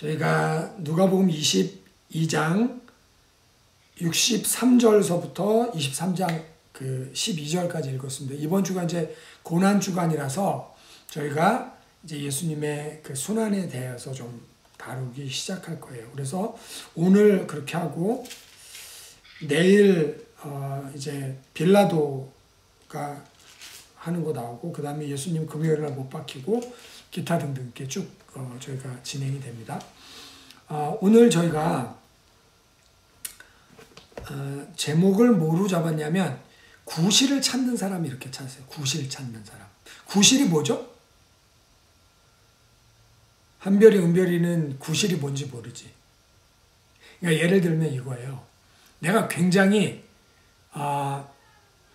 저희가 누가복음 22장 63절서부터 23장 12절까지 읽었습니다. 이번 주가 이제 고난 주간이라서 저희가 이제 예수님의 그 순환에 대해서 좀 다루기 시작할 거예요. 그래서 오늘 그렇게 하고 내일 이제 빌라도가 하는 거 나오고 그 다음에 예수님 금요일 날 못 박히고 기타 등등 이렇게 쭉 저희가 진행이 됩니다. 오늘 저희가 제목을 뭐로 잡았냐면 구실을 찾는 사람 이렇게 찾았어요. 구실 찾는 사람. 구실이 뭐죠? 한별이 은별이는 구실이 뭔지 모르지. 그러니까 예를 들면 이거예요. 내가 굉장히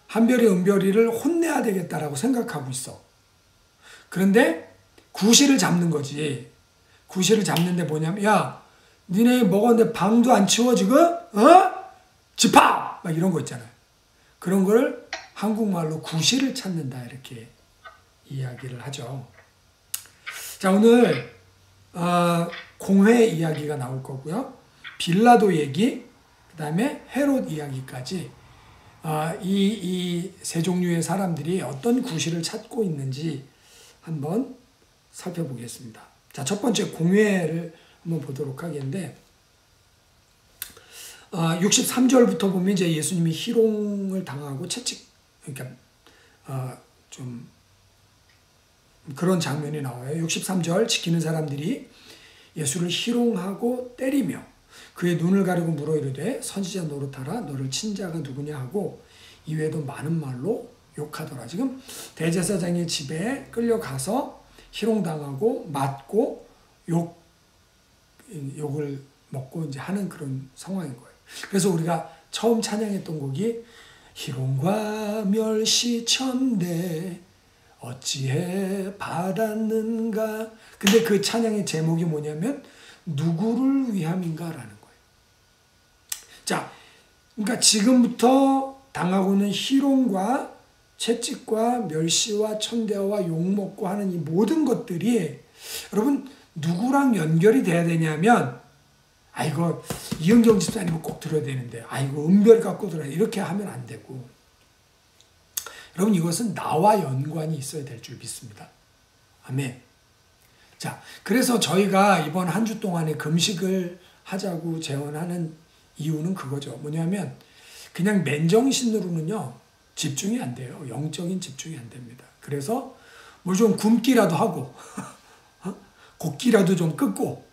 한별이 은별이를 혼내야 되겠다라고 생각하고 있어. 그런데 구실을 잡는 거지. 구실을 잡는데 뭐냐면 야 니네 먹었는데 방도 안 치워 지금? 집합! 막 이런 거 있잖아요. 그런 걸 한국말로 구실을 찾는다 이렇게 이야기를 하죠. 자, 오늘 공회 이야기가 나올 거고요. 빌라도 얘기, 그 다음에 헤롯 이야기까지 이 세 종류의 사람들이 어떤 구실을 찾고 있는지 한번 살펴보겠습니다. 자, 첫 번째 공회를 한번 보도록 하겠는데 63절부터 보면 이제 예수님이 희롱을 당하고 채찍, 그러니까 좀 그런 장면이 나와요. 63절 지키는 사람들이 예수를 희롱하고 때리며 그의 눈을 가리고 물어 이르되 선지자 노릇하라 너를 친 자가 누구냐 하고 이외에도 많은 말로 욕하더라. 지금 대제사장의 집에 끌려가서 희롱당하고 맞고 욕을 먹고 이제 하는 그런 상황인 거예요. 그래서 우리가 처음 찬양했던 곡이 희롱과 멸시천대 어찌해 받았는가. 근데 그 찬양의 제목이 뭐냐면 누구를 위함인가라는 거예요. 자, 그러니까 지금부터 당하고 있는 희롱과 채찍과 멸시와 천대와 욕먹고 하는 이 모든 것들이 여러분 누구랑 연결이 돼야 되냐면 이거 이은경 집사님은 꼭 들어야 되는데 이거 은별 갖고 들어야 돼. 이렇게 하면 안 되고 여러분 이것은 나와 연관이 있어야 될 줄 믿습니다. 아멘. 자, 그래서 저희가 이번 한 주 동안에 금식을 하자고 제언하는 이유는 그거죠. 뭐냐면 그냥 맨정신으로는요 집중이 안 돼요. 영적인 집중이 안 됩니다. 그래서 뭘 좀 굶기라도 하고 걷기라도 좀 끊고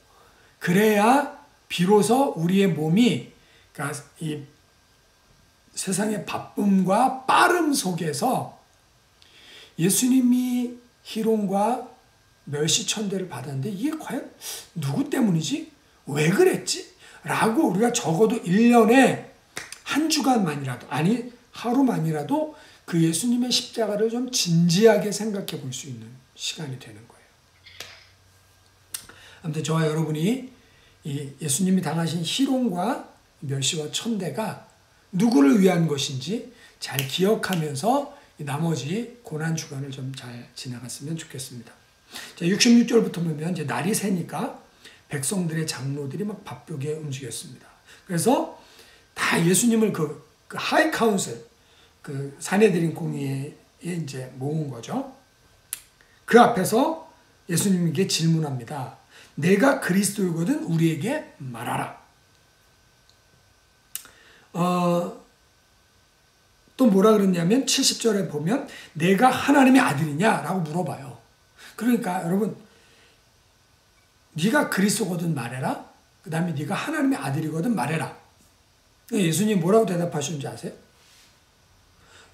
그래야 비로소 우리의 몸이 그러니까 이 세상의 바쁨과 빠름 속에서 예수님이 희롱과 멸시천대를 받았는데 이게 과연 누구 때문이지? 왜 그랬지? 라고 우리가 적어도 1년에 한 주간만이라도 아니 하루만이라도 그 예수님의 십자가를 좀 진지하게 생각해 볼 수 있는 시간이 되는 거예요. 아무튼 저와 여러분이 이 예수님이 당하신 희롱과 멸시와 천대가 누구를 위한 것인지 잘 기억하면서 나머지 고난 주간을 좀 잘 지나갔으면 좋겠습니다. 자, 66절부터 보면 이제 날이 새니까 백성들의 장로들이 막 바쁘게 움직였습니다. 그래서 다 예수님을 그 하이 카운슬, 그 사내들인 공의에 이제 모은 거죠. 그 앞에서 예수님에게 질문합니다. 내가 그리스도이거든 우리에게 말하라. 또 뭐라 그랬냐면 70절에 보면 내가 하나님의 아들이냐라고 물어봐요. 그러니까 여러분 네가 그리스도거든 말해라. 그 다음에 네가 하나님의 아들이거든 말해라. 예수님이 뭐라고 대답하셨는지 아세요?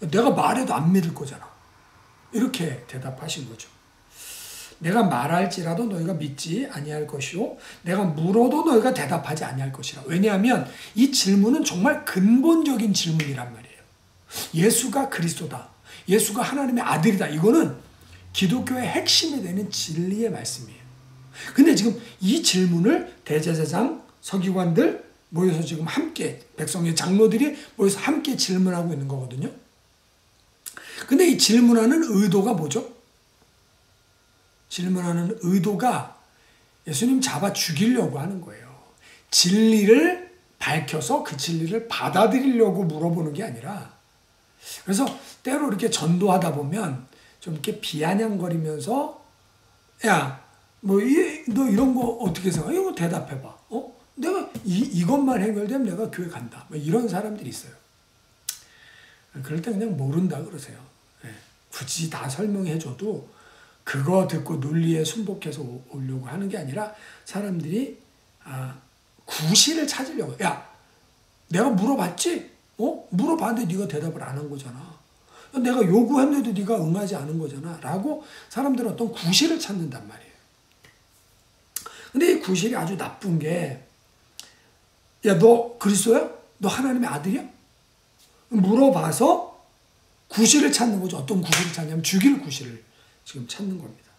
내가 말해도 안 믿을 거잖아. 이렇게 대답하신 거죠. 내가 말할지라도 너희가 믿지 아니할 것이요 내가 물어도 너희가 대답하지 아니할 것이라. 왜냐하면 이 질문은 정말 근본적인 질문이란 말이에요. 예수가 그리스도다. 예수가 하나님의 아들이다. 이거는 기독교의 핵심이 되는 진리의 말씀이에요. 근데 지금 이 질문을 대제사장, 서기관들 모여서 지금 함께 백성의 장로들이 모여서 함께 질문하고 있는 거거든요. 근데 이 질문하는 의도가 뭐죠? 질문하는 의도가 예수님 잡아 죽이려고 하는 거예요. 진리를 밝혀서 그 진리를 받아들이려고 물어보는 게 아니라, 그래서 때로 이렇게 전도하다 보면 좀 이렇게 비아냥거리면서, 야, 뭐, 너 이런 거 어떻게 생각해? 이거 대답해봐. 내가 이것만 해결되면 내가 교회 간다. 뭐 이런 사람들이 있어요. 그럴 때 그냥 모른다 그러세요. 예. 굳이 다 설명해줘도 그거 듣고 논리에 순복해서 오려고 하는 게 아니라 사람들이 구실을 찾으려고. 야, 내가 물어봤지? 물어봤는데 네가 대답을 안 한 거잖아. 내가 요구했는데도 네가 응하지 않은 거잖아. 라고 사람들은 어떤 구실을 찾는단 말이에요. 근데 이 구실이 아주 나쁜 게, 야, 너 그리스도야? 너 하나님의 아들이야? 물어봐서 구실을 찾는 거죠. 어떤 구실을 찾냐면 죽일 구실을 지금 찾는 겁니다.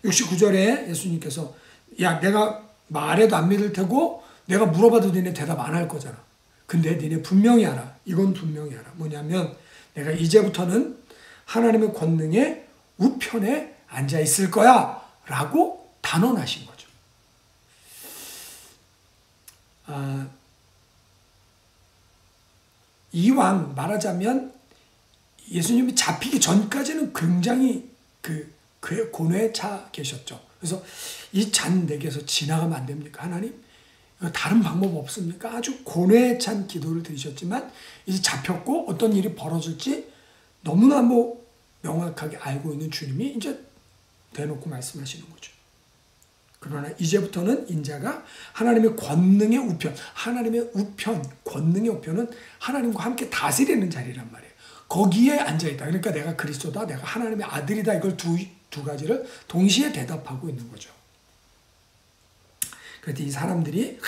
69절에 예수님께서, 야, 내가 말해도 안 믿을 테고 내가 물어봐도 니네 대답 안 할 거잖아. 근데 니네 분명히 알아. 이건 분명히 알아. 뭐냐면 내가 이제부터는 하나님의 권능의 우편에 앉아 있을 거야 라고 단언하신 거죠. 이왕 말하자면 예수님이 잡히기 전까지는 굉장히 그 고뇌에 차 계셨죠. 그래서 이 잔 내게서 지나가면 안 됩니까? 하나님? 다른 방법 없습니까? 아주 고뇌에 찬 기도를 드리셨지만 이제 잡혔고 어떤 일이 벌어질지 너무나 명확하게 알고 있는 주님이 이제 대놓고 말씀하시는 거죠. 그러나 이제부터는 인자가 하나님의 권능의 우편, 하나님의 우편, 권능의 우편은 하나님과 함께 다스리는 자리란 말이에요. 거기에 앉아있다. 그러니까 내가 그리스도다, 내가 하나님의 아들이다. 이걸 두 가지를 동시에 대답하고 있는 거죠. 그래서 이 사람들이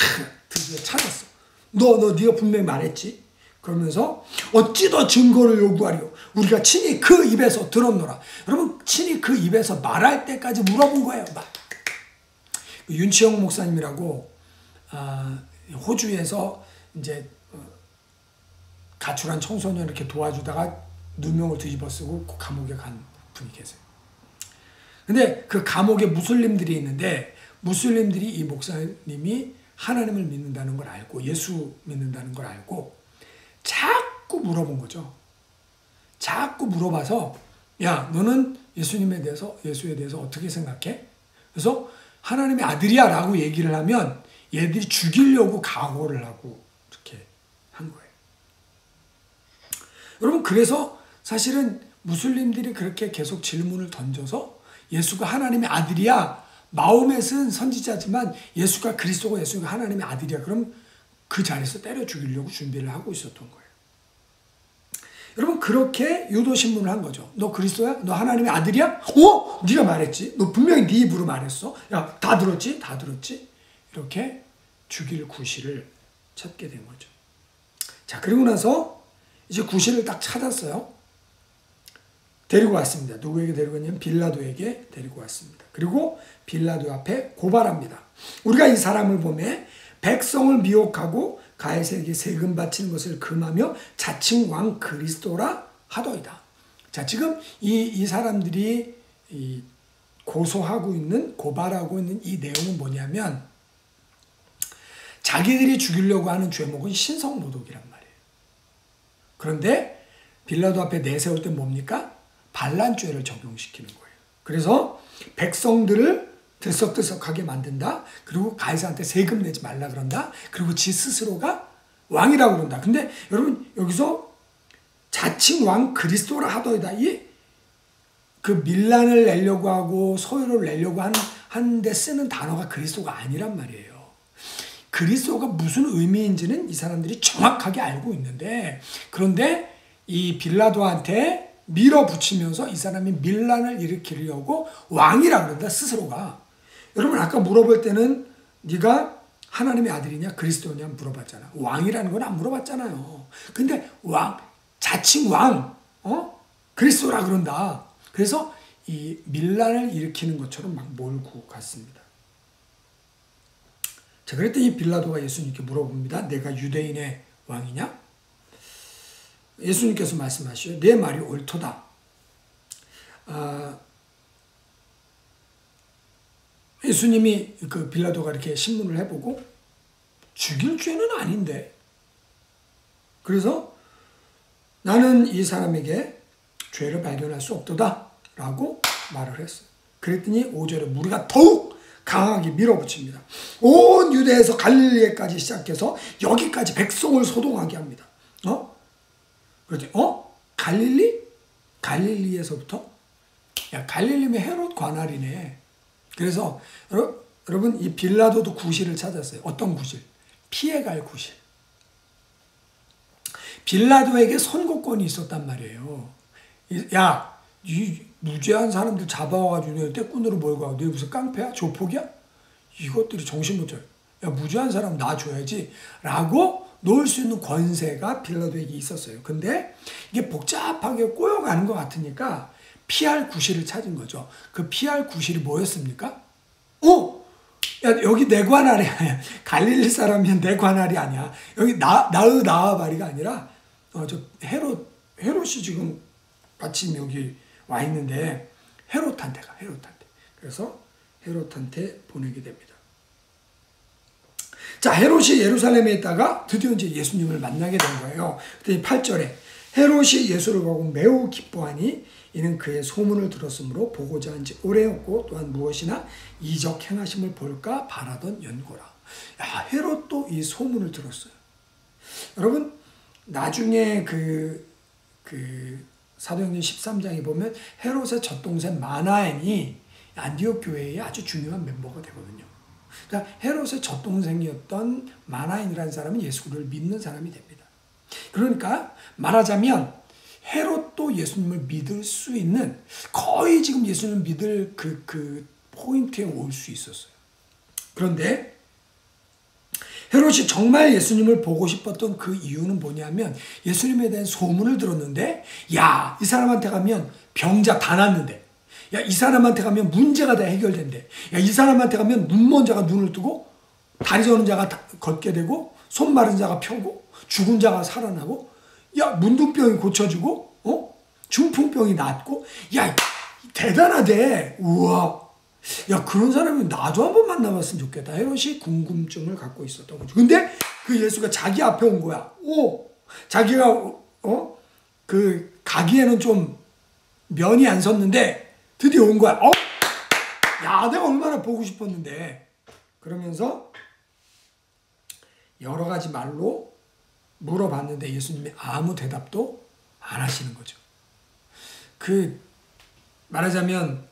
드디어 찾았어. 네가 분명히 말했지. 그러면서 어찌 더 증거를 요구하리요. 우리가 친히 그 입에서 들었노라. 여러분, 친히 그 입에서 말할 때까지 물어본 거예요. 윤치영 목사님이라고 호주에서 이제 가출한 청소년 이렇게 도와주다가 누명을 뒤집어 쓰고 감옥에 간 분이 계세요. 근데 그 감옥에 무슬림들이 있는데 무슬림들이 이 목사님이 하나님을 믿는다는 걸 알고 예수 믿는다는 걸 알고 자꾸 물어본 거죠. 자꾸 물어봐서, 야, 너는 예수에 대해서 어떻게 생각해? 그래서 하나님의 아들이야 라고 얘기를 하면 얘들이 죽이려고 각오를 하고 이렇게 한 거예요. 여러분, 그래서 사실은 무슬림들이 그렇게 계속 질문을 던져서 예수가 하나님의 아들이야, 마호멧은 선지자지만 예수가 그리스도고 예수가 하나님의 아들이야, 그럼 그 자리에서 때려 죽이려고 준비를 하고 있었던 거예요. 여러분, 그렇게 유도신문을 한 거죠. 너 그리스도야? 너 하나님의 아들이야? 네가 말했지. 너 분명히 네 입으로 말했어. 야, 다 들었지? 다 들었지? 이렇게 죽일 구실을 찾게 된 거죠. 자, 그리고 나서 이제 구실을 딱 찾았어요. 데리고 왔습니다. 누구에게 데리고 왔냐면 빌라도에게 데리고 왔습니다. 그리고 빌라도 앞에 고발합니다. 우리가 이 사람을 보매 백성을 미혹하고 가이사에게 세금 바치는 것을 금하며 자칭 왕 그리스도라 하더이다. 자, 지금 이 사람들이 고소하고 있는, 고발하고 있는 이 내용은 뭐냐면 자기들이 죽이려고 하는 죄목은 신성모독이란 말이에요. 그런데 빌라도 앞에 내세울 때 뭡니까? 반란죄를 적용시키는 거예요. 그래서 백성들을 들썩들썩하게 만든다. 그리고 가이사한테 세금 내지 말라 그런다. 그리고 지 스스로가 왕이라고 그런다. 근데 여러분, 여기서 자칭 왕 그리스도라 하더이다. 그 밀란을 내려고 하고 소유를 내려고 하는데 쓰는 단어가 그리스도가 아니란 말이에요. 그리스도가 무슨 의미인지는 이 사람들이 정확하게 알고 있는데, 그런데 이 빌라도한테 밀어붙이면서 이 사람이 밀란을 일으키려고 왕이라 그런다, 스스로가. 여러분, 아까 물어볼 때는 네가 하나님의 아들이냐 그리스도냐 물어봤잖아. 왕이라는 건 안 물어봤잖아요. 근데 자칭 왕, 그리스도라 그런다. 그래서 이 밀란을 일으키는 것처럼 막 몰고 갔습니다. 자, 그랬더니 이 빌라도가 예수님께 물어봅니다. 내가 유대인의 왕이냐? 예수님께서 말씀하시죠. 내 말이 옳도다. 예수님이 그 빌라도가 이렇게 신문을 해보고 죽일 죄는 아닌데, 그래서 나는 이 사람에게 죄를 발견할 수 없도다 라고 말을 했어요. 그랬더니 5절에 무리가 더욱 강하게 밀어붙입니다. 온 유대에서 갈릴리에까지 시작해서 여기까지 백성을 소동하게 합니다. 그렇지? 갈릴리? 갈릴리에서부터? 야, 갈릴리면 헤롯 관할이네. 그래서 여러분 이 빌라도도 구실을 찾았어요. 어떤 구실? 피해갈 구실. 빌라도에게 선고권이 있었단 말이에요. 야, 이 무죄한 사람들 잡아와가지고 내 떼꾼으로 몰고 와. 너 무슨 깡패야? 조폭이야? 이것들이 정신 못 차려. 야, 무죄한 사람 놔줘야지 라고 놓을 수 있는 권세가 빌라도에게 있었어요. 근데 이게 복잡하게 꼬여가는 것 같으니까 피할 구실을 찾은 거죠. 그 피할 구실이 뭐였습니까? 야, 여기 내 관할이 아니야. 갈릴리 사람이면 내 관할이 아니야. 여기 나와바리가 아니라 저 헤롯이 지금 마침 여기 와 있는데 헤롯한테 가. 헤롯한테. 그래서 헤롯한테 보내게 됩니다. 자, 헤롯이 예루살렘에 있다가 드디어 이제 예수님을 만나게 된 거예요. 그때 8절에 헤롯이 예수를 보고 매우 기뻐하니 이는 그의 소문을 들었으므로 보고자 한 지 오래였고 또한 무엇이나 이적 행하심을 볼까 바라던 연고라. 야, 헤롯도 이 소문을 들었어요. 여러분, 나중에 그 사도행전 13장에 보면 헤롯의 젖동생 마나엔이 안디옥 교회의 아주 중요한 멤버가 되거든요. 그러니까 헤롯의 젖동생이었던 마나엔이라는 사람은 예수를 믿는 사람이 됩니다. 그러니까 말하자면 헤롯도 예수님을 믿을 수 있는, 거의 지금 예수님을 믿을 그 포인트에 올 수 있었어요. 그런데 헤롯이 정말 예수님을 보고 싶었던 그 이유는 뭐냐면 예수님에 대한 소문을 들었는데, 야, 이 사람한테 가면 병자 다 낫는데, 야, 이 사람한테 가면 문제가 다 해결된대, 야, 이 사람한테 가면 눈먼 자가 눈을 뜨고 다리 저는 자가 걷게 되고 손 마른 자가 펴고 죽은 자가 살아나고, 야, 문둥병이 고쳐지고 중풍병이 낫고, 야, 대단하대. 우와. 야, 그런 사람이 나도 한번 만나봤으면 좋겠다. 헤롯이 궁금증을 갖고 있었던 거죠. 근데 그 예수가 자기 앞에 온 거야. 자기가 그 가기에는 좀 면이 안 섰는데 드디어 온 거야. 야, 내가 얼마나 보고 싶었는데. 그러면서 여러 가지 말로 물어봤는데 예수님이 아무 대답도 안 하시는 거죠. 말하자면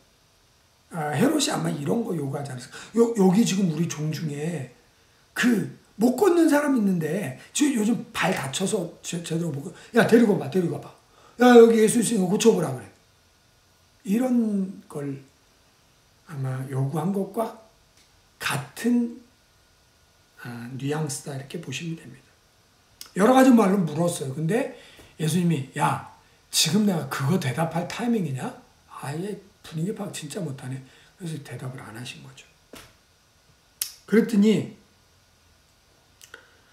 헤롯이 아마 이런 거 요구하지 않았을까. 여기 지금 우리 종 중에 못 걷는 사람 있는데 요즘 발 다쳐서 제대로 못, 야, 데리고 와봐. 야, 여기 예수 있으니까 고쳐보라 그래. 이런 걸 아마 요구한 것과 같은 뉘앙스다 이렇게 보시면 됩니다. 여러 가지 말로 물었어요. 근데 예수님이, 야, 지금 내가 그거 대답할 타이밍이냐? 아예 분위기 파악 진짜 못하네. 그래서 대답을 안 하신 거죠. 그랬더니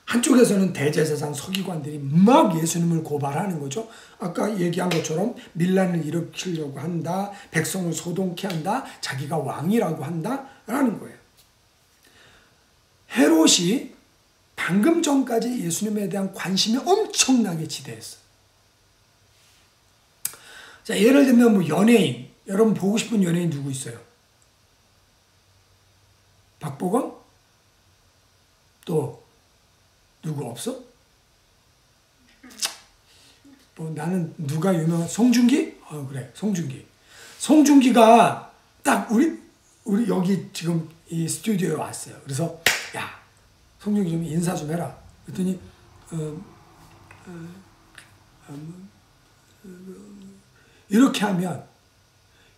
한쪽에서는 대제사장 서기관들이 막 예수님을 고발하는 거죠. 아까 얘기한 것처럼 밀란을 일으키려고 한다. 백성을 소동케 한다. 자기가 왕이라고 한다. 라는 거예요. 헤롯이 방금 전까지 예수님에 대한 관심이 엄청나게 지대했어요. 자, 예를 들면 뭐 연예인, 여러분 보고 싶은 연예인 누구 있어요? 박보검? 또 누구 없어? 뭐 나는 누가 유명한, 송중기? 그래, 송중기. 송중기가 딱 우리 여기 지금 이 스튜디오에 왔어요. 그래서 야, 송중기 좀 인사 좀 해라. 그랬더니 이렇게 하면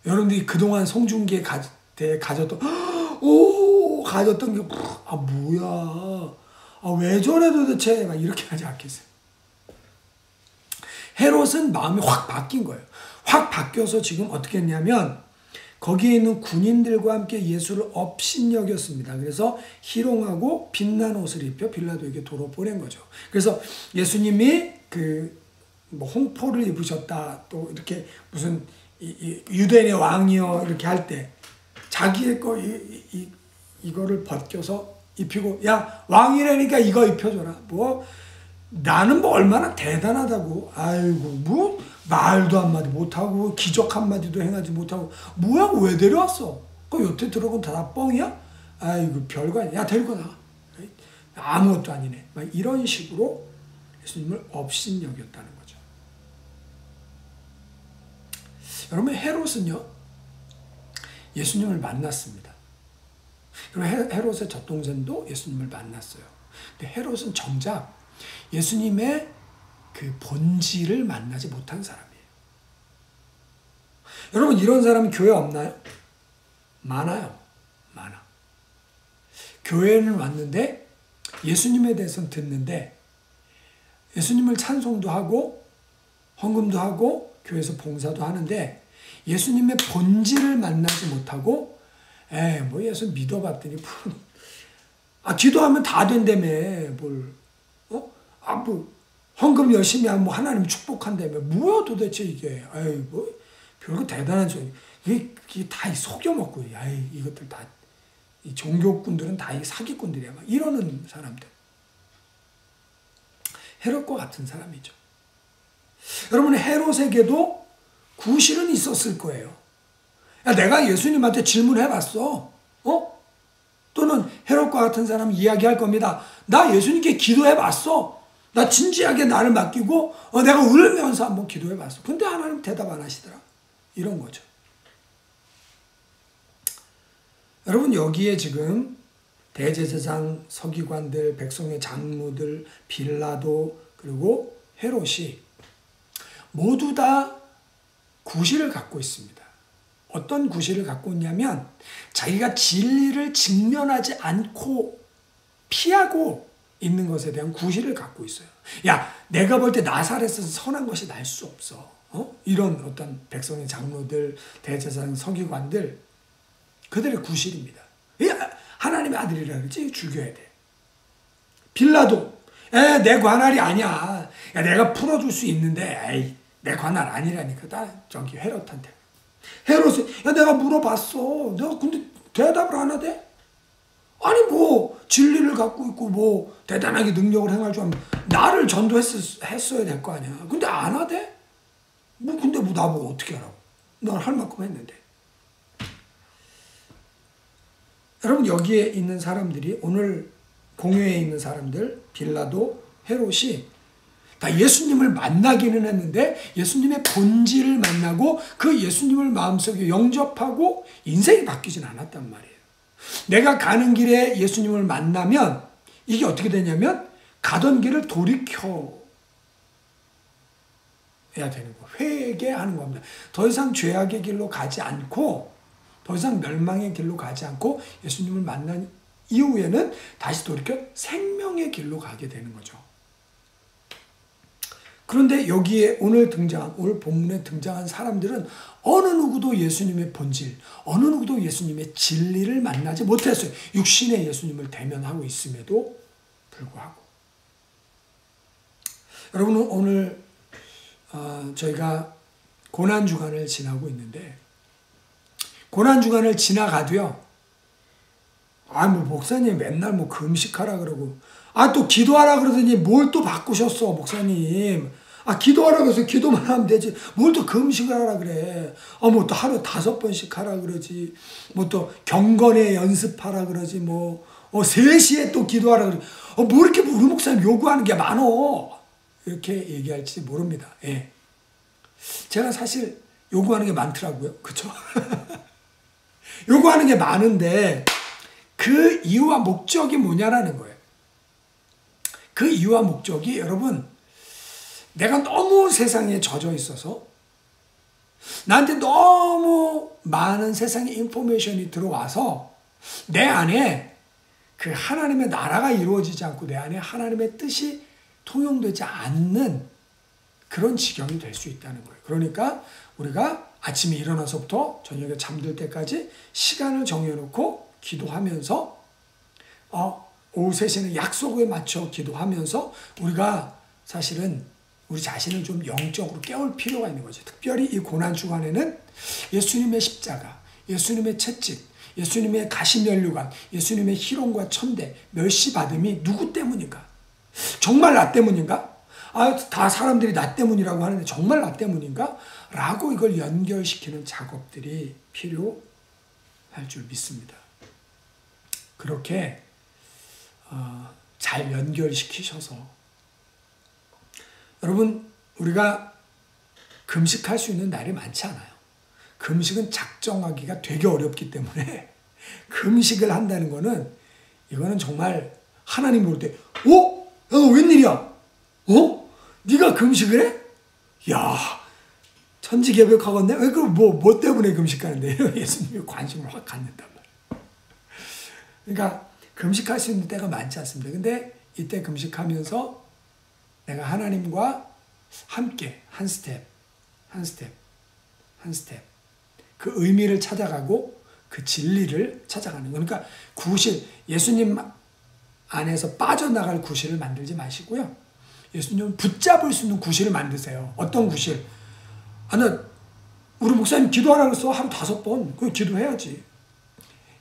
여러분들이 그동안 송중기에 가졌던 게 뭐야, 왜 저래 도대체, 막 이렇게 하지 않겠어요. 헤롯은 마음이 확 바뀐 거예요. 확 바뀌어서 지금 어떻게 했냐면 거기에 있는 군인들과 함께 예수를 업신여겼습니다. 그래서 희롱하고 빛난 옷을 입혀 빌라도에게 도로 보낸 거죠. 그래서 예수님이 홍포를 입으셨다, 또 이렇게 무슨 유대인의 왕이요 이렇게 할 때 자기의 거 이거를 벗겨서 입히고, 야 왕이라니까 이거 입혀줘라. 뭐 나는 뭐 얼마나 대단하다고. 아이고 뭐 말도 한마디 못하고 기적 한마디도 행하지 못하고 뭐야 왜 데려왔어? 그 여태 들어본 다 뻥이야? 아이고 별거 아니야. 야 데리고 나가. 아무것도 아니네. 막 이런 식으로 예수님을 업신여겼다는 거죠. 여러분 헤롯은요 예수님을 만났습니다. 그리고 헤롯의 젖동생도 예수님을 만났어요. 근데 헤롯은 정작 예수님의 그 본질을 만나지 못한 사람이에요. 여러분 이런 사람이 교회 없나요? 많아요. 많아. 교회는 왔는데 예수님에 대해서는 듣는데 예수님을 찬송도 하고 헌금도 하고 교회에서 봉사도 하는데 예수님의 본질을 만나지 못하고 뭐 예수 믿어봤더니 기도하면 다 된다며 뭘 뭐 헌금 열심히 하면 뭐 하나님 축복한다며 뭐야 도대체 이게 뭐 별거 대단한 소리 이게 다 속여먹고 이것들 다 이 종교꾼들은 다 이 사기꾼들이야 막 이러는 사람들 헤롯과 같은 사람이죠. 여러분 헤롯에게도 구실은 있었을 거예요. 야, 내가 예수님한테 질문해봤어. 또는 헤롯과 같은 사람 이야기할 겁니다. 나 예수님께 기도해봤어. 나 진지하게 나를 맡기고 내가 울면서 한번 기도해봤어. 근데 하나님 대답 안 하시더라. 이런 거죠. 여러분 여기에 지금 대제사장, 서기관들, 백성의 장로들, 빌라도 그리고 헤롯이 모두 다 구실을 갖고 있습니다. 어떤 구실을 갖고 있냐면 자기가 진리를 직면하지 않고 피하고 있는 것에 대한 구실을 갖고 있어요. 야 내가 볼 때 나사렛에서 선한 것이 날 수 없어. 이런 어떤 백성의 장로들, 대제사장, 서기관들 그들의 구실입니다. 야 하나님의 아들이라 그러지 죽여야 돼. 빌라도 내 관할이 아니야. 야 내가 풀어줄 수 있는데 내 관할 아니라니까. 나 저기 헤롯한테. 헤롯이 야 내가 물어봤어. 내가 근데 대답을 안 하대? 아니 뭐 진리를 갖고 있고 뭐 대단하게 능력을 행할 줄 알면 나를 전도했어야 될 거 아니야. 근데 안 하대? 근데 나보고 어떻게 하라고. 난 할 만큼 했는데. 여러분 여기에 있는 사람들이 오늘 공회에 있는 사람들 빌라도 헤롯이 다 예수님을 만나기는 했는데 예수님의 본질을 만나고 그 예수님을 마음속에 영접하고 인생이 바뀌진 않았단 말이에요. 내가 가는 길에 예수님을 만나면 이게 어떻게 되냐면 가던 길을 돌이켜야 되는 거예요. 회개하는 겁니다. 더 이상 죄악의 길로 가지 않고 더 이상 멸망의 길로 가지 않고 예수님을 만난 이후에는 다시 돌이켜 생명의 길로 가게 되는 거죠. 그런데 여기에 오늘 본문에 등장한 사람들은 어느 누구도 예수님의 본질, 어느 누구도 예수님의 진리를 만나지 못했어요. 육신의 예수님을 대면하고 있음에도 불구하고. 여러분 오늘 저희가 고난주간을 지나고 있는데 고난주간을 지나가도요. 뭐 목사님 맨날 뭐 금식하라 그러고 또 기도하라 그러더니 뭘 또 바꾸셨어 목사님. 기도하라 그래서 기도만 하면 되지 뭘 또 금식을 하라 그래. 뭐 또 하루 5번씩 하라 그러지. 뭐 또 경건에 연습하라 그러지. 뭐 3시에 또 기도하라 그러지. 뭐 이렇게 우리 목사님 요구하는 게 많어. 이렇게 얘기할지 모릅니다. 예. 제가 사실 요구하는 게 많더라고요. 그렇죠? 요구하는 게 많은데 그 이유와 목적이 뭐냐라는 거예요. 그 이유와 목적이 여러분 내가 너무 세상에 젖어 있어서 나한테 너무 많은 세상의 인포메이션이 들어와서 내 안에 그 하나님의 나라가 이루어지지 않고 내 안에 하나님의 뜻이 통용되지 않는 그런 지경이 될 수 있다는 거예요. 그러니까 우리가 아침에 일어나서부터 저녁에 잠들 때까지 시간을 정해놓고 기도하면서 오후 3시에는 약속에 맞춰 기도하면서 우리가 사실은 우리 자신을 좀 영적으로 깨울 필요가 있는 거죠. 특별히 이 고난주간에는 예수님의 십자가, 예수님의 채찍, 예수님의 가시면류관, 예수님의 희롱과 천대, 멸시받음이 누구 때문인가? 정말 나 때문인가? 다 사람들이 나 때문이라고 하는데 정말 나 때문인가? 라고 이걸 연결시키는 작업들이 필요할 줄 믿습니다. 그렇게 잘 연결시키셔서 여러분, 우리가 금식할 수 있는 날이 많지 않아요. 금식은 작정하기가 되게 어렵기 때문에 금식을 한다는 거는 이거는 정말 하나님 볼 때 야, 너 웬일이야? 네가 금식을 해? 야, 천지개벽하겠네? 그럼 뭐 때문에 금식하는데? 예수님이 관심을 확 갖는단 말이에요. 그러니까 금식할 수 있는 때가 많지 않습니다. 근데 이때 금식하면서 내가 하나님과 함께 한 스텝 그 의미를 찾아가고 그 진리를 찾아가는 거. 그러니까 구실, 예수님 안에서 빠져나갈 구실을 만들지 마시고요. 예수님을 붙잡을 수 있는 구실을 만드세요. 어떤 구실? 우리 목사님 기도하라고 했어. 하루 5번. 그거 기도해야지.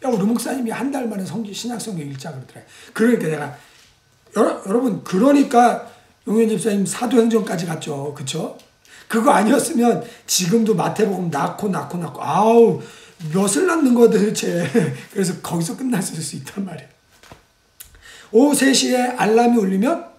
야, 우리 목사님이 한 달 만에 신약성경 읽자 그러더래. 그러니까 내가 여러분, 그러니까 용현 집사님 사도행전까지 갔죠. 그쵸? 그거 아니었으면 지금도 마태복음 낳고 아우 몇을 낳는 거야 도대체. 그래서 거기서 끝났을 수 있단 말이에요. 오후 3시에 알람이 울리면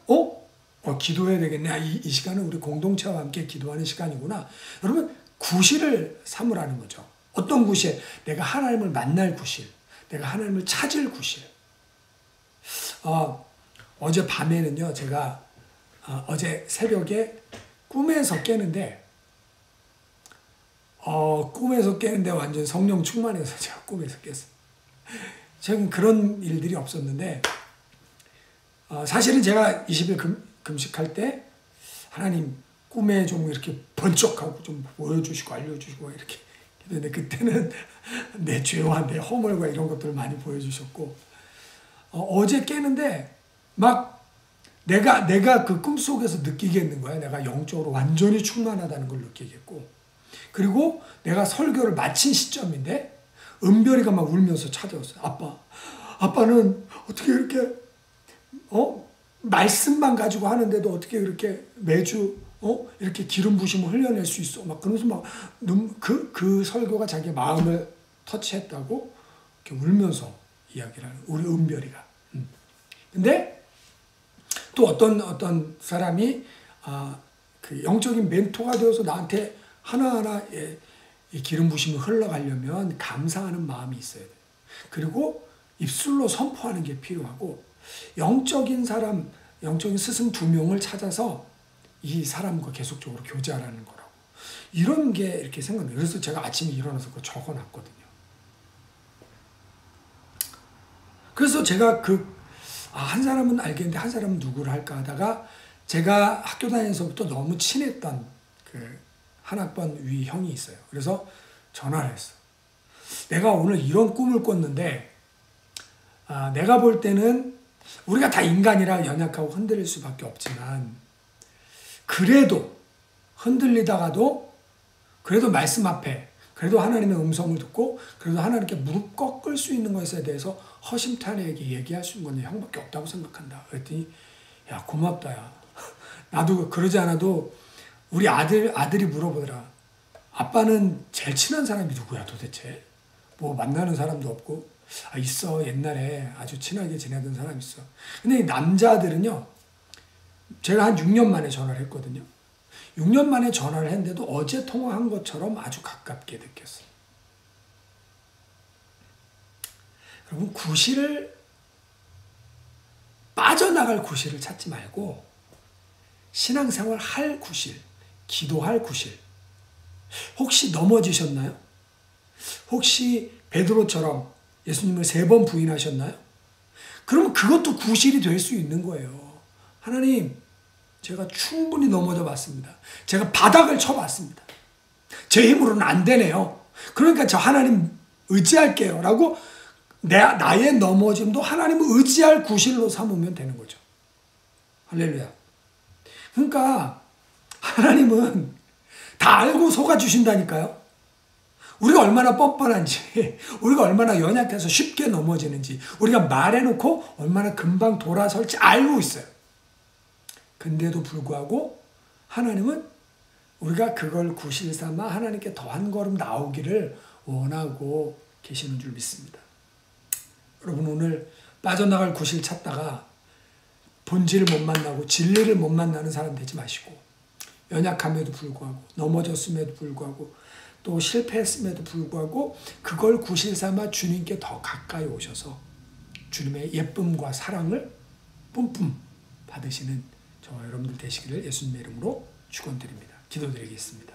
기도해야 되겠네. 이 시간은 우리 공동체와 함께 기도하는 시간이구나. 여러분, 구실을 삼으라는 거죠. 어떤 구실? 내가 하나님을 만날 구실, 내가 하나님을 찾을 구실. 어제 밤에는요, 제가 어제 새벽에 꿈에서 깨는데 완전 성령 충만해서 제가 꿈에서 깼어요. 지금 그런 일들이 없었는데 사실은 제가 20일 금식할 때 하나님 꿈에 좀 이렇게 번쩍하고 좀 보여주시고 알려주시고 이렇게 근데 그때는 내 죄와 내 허물과 이런 것들을 많이 보여주셨고 어제 깨는데 막 내가 그 꿈속에서 느끼겠는 거야. 내가 영적으로 완전히 충만하다는 걸 느끼겠고, 그리고 내가 설교를 마친 시점인데 은별이가 막 울면서 찾아왔어요. 아빠는 어떻게 이렇게 말씀만 가지고 하는데도 어떻게 그렇게 매주 이렇게 기름 부심을 흘려낼 수 있어? 막 그러면서 막 그 설교가 자기 마음을 터치했다고 이렇게 울면서 이야기를 하는 우리 은별이가. 근데 또 어떤 사람이 그 영적인 멘토가 되어서 나한테 하나하나 이 기름 부심이 흘러가려면 감사하는 마음이 있어야 돼요. 그리고 입술로 선포하는 게 필요하고 영적인 스승 2명을 찾아서 이 사람과 계속적으로 교제하라는 거라고. 이런 게 이렇게 생각나요. 그래서 제가 아침에 일어나서 그거 적어놨거든요. 그래서 제가 한 사람은 알겠는데 한 사람은 누구를 할까 하다가 제가 학교 다니면서부터 너무 친했던 그 한 학번 위 형이 있어요. 그래서 전화를 했어. 내가 오늘 이런 꿈을 꿨는데 내가 볼 때는 우리가 다 인간이라 연약하고 흔들릴 수밖에 없지만 그래도 흔들리다가도 그래도 말씀 앞에 그래도 하나님의 음성을 듣고 그래도 하나님께 무릎 꺾을 수 있는 것에 대해서 허심탄회하게 얘기할 수 있는 건 형밖에 없다고 생각한다. 그랬더니 야, 고맙다. 야. 나도 그러지 않아도 우리 아들이 물어보더라. 아빠는 제일 친한 사람이 누구야 도대체? 뭐 만나는 사람도 없고. 있어. 옛날에 아주 친하게 지내던 사람 있어. 근데 이 남자들은요, 제가 한 6년 만에 전화를 했거든요. 6년 만에 전화를 했는데도 어제 통화한 것처럼 아주 가깝게 느꼈어요. 여러분, 빠져나갈 구실을 찾지 말고 신앙생활 할 구실, 기도할 구실. 혹시 넘어지셨나요? 혹시 베드로처럼 예수님을 3번 부인하셨나요? 그러면 그것도 구실이 될 수 있는 거예요. 하나님, 제가 충분히 넘어져 봤습니다. 제가 바닥을 쳐봤습니다. 제 힘으로는 안 되네요. 그러니까 저 하나님 의지할게요. 라고 나의 넘어짐도 하나님을 의지할 구실로 삼으면 되는 거죠. 할렐루야. 그러니까 하나님은 다 알고 속아주신다니까요. 우리가 얼마나 뻔뻔한지, 우리가 얼마나 연약해서 쉽게 넘어지는지, 우리가 말해놓고 얼마나 금방 돌아설지 알고 있어요. 근데도 불구하고 하나님은 우리가 그걸 구실 삼아 하나님께 더 한 걸음 나오기를 원하고 계시는 줄 믿습니다. 여러분, 오늘 빠져나갈 구실 찾다가 본질을 못 만나고 진리를 못 만나는 사람 되지 마시고, 연약함에도 불구하고 넘어졌음에도 불구하고 또 실패했음에도 불구하고 그걸 구실 삼아 주님께 더 가까이 오셔서 주님의 예쁨과 사랑을 뿜뿜 받으시는 저와 여러분들 되시기를 예수님의 이름으로 축원드립니다. 기도드리겠습니다.